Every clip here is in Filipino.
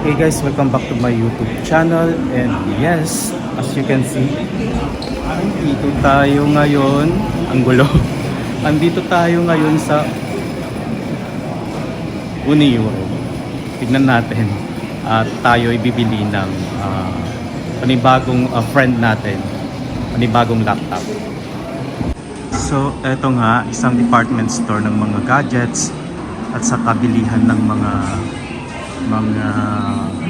Hey guys, welcome back to my YouTube channel. And yes, as you can see, andito tayo ngayon. Ang gulo. Andito tayo ngayon sa Unieuro. Tignan natin. At tayo ay bibili ng panibagong friend natin. Panibagong laptop. So, eto nga, isang department store ng mga gadgets at sa kabilihan ng mga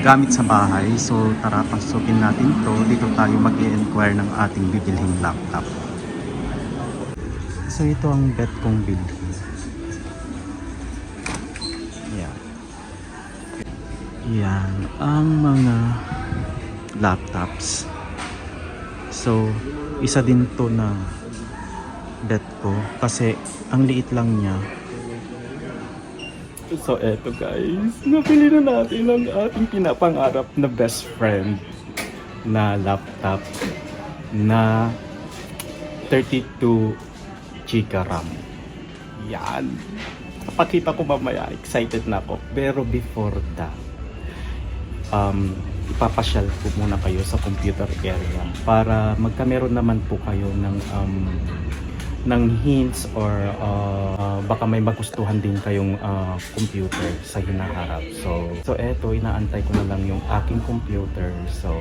gamit sa bahay. So tara, pasukin natin to. Dito tayo mag-i-inquire ng ating bibilhing laptop. So ito ang bet kong bilhin. Yan ang mga laptops. So isa din to na bet ko kasi ang liit lang niya. So eto guys, napili na natin ang ating pinapangarap na best friend na laptop na 32 GB RAM. Yan. Papakita ko mamaya, excited na ako. Pero before that, ipapasyal ko muna kayo sa computer area para magkameron naman po kayo ng hints or baka may magustuhan din kayong computer sa hinaharap. So eto, inaantay ko na lang yung aking computer. So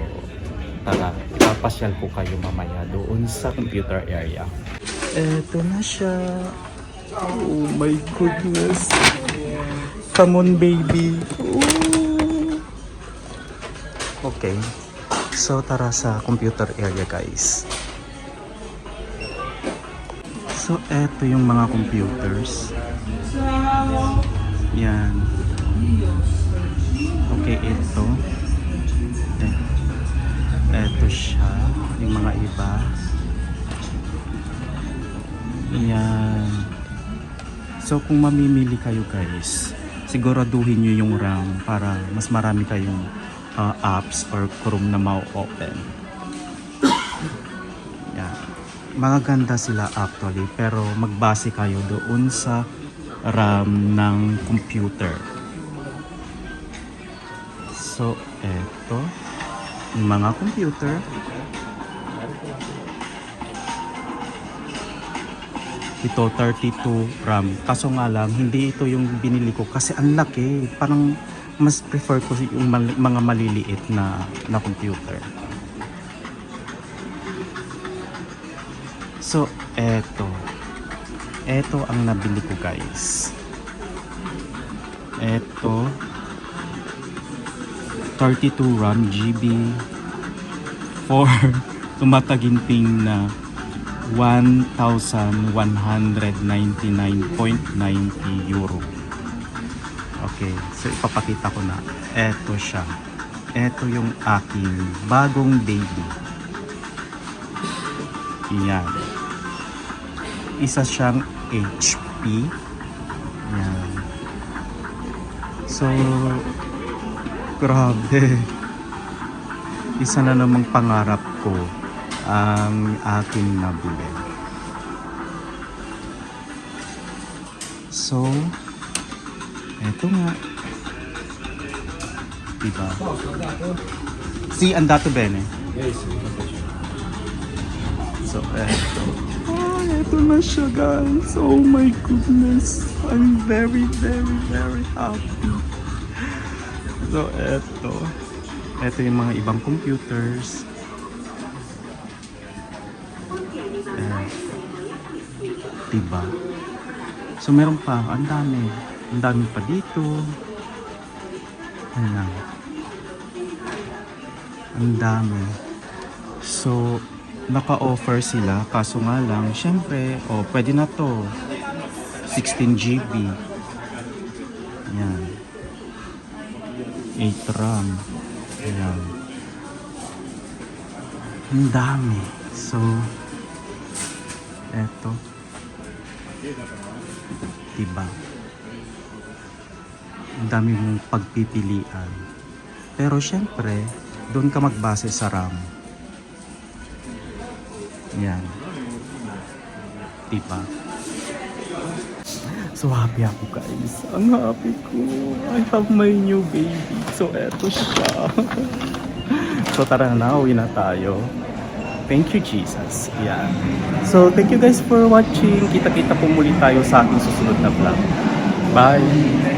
tara, ipapasyal ko kayo mamaya doon sa computer area. Eto na siya. Oh my goodness. Come on baby. Ooh. Okay. So tara sa computer area guys. So, eto yung mga computers. Yan. Okay, ito. Eto siya. Yung mga iba. Yan. So, kung mamimili kayo guys, siguraduhin nyo yung RAM para mas marami kayong apps or Chrome na ma-open. Yan. Magaganda sila actually, pero magbase kayo doon sa RAM ng computer. So, eto yung mga computer. Ito 32 RAM. Kaso nga lang, hindi ito yung binili ko kasi ang laki. Parang mas prefer ko yung mga maliliit na computer. So, eto ang nabili ko guys. Eto 32 RAM GB for tumataginting na 1,199.90 euro. Okay, so ipapakita ko na. Eto siya. Eto yung aking bagong baby. Yan. Isa siyang HP. Yan. So, grabe. Isa na namang pangarap ko ang aking nabili. So, eto nga. Diba? Si Andato Bene. So, eto na siya guys. Oh my goodness. I'm very, very, very happy. So, eto yung mga ibang computers. Diba? So, meron pa. Ang dami. Ang dami pa dito. Ayan. Ang dami. So, naka-offer sila. Kaso nga lang, syempre, pwede na to. 16 GB. Ayan. 8 RAM. Ayan. Ang dami. So, eto. Diba? Ang dami mong pagpipilian. Pero syempre, doon ka magbase sa RAM. Yan. Diba? So happy ako guys. Ang happy ko. I have my new baby. So eto siya. So tara na, uwi na tayo. Thank you Jesus. Yan. So thank you guys for watching. Kita-kita po muli tayo sa ating susunod na vlog. Bye!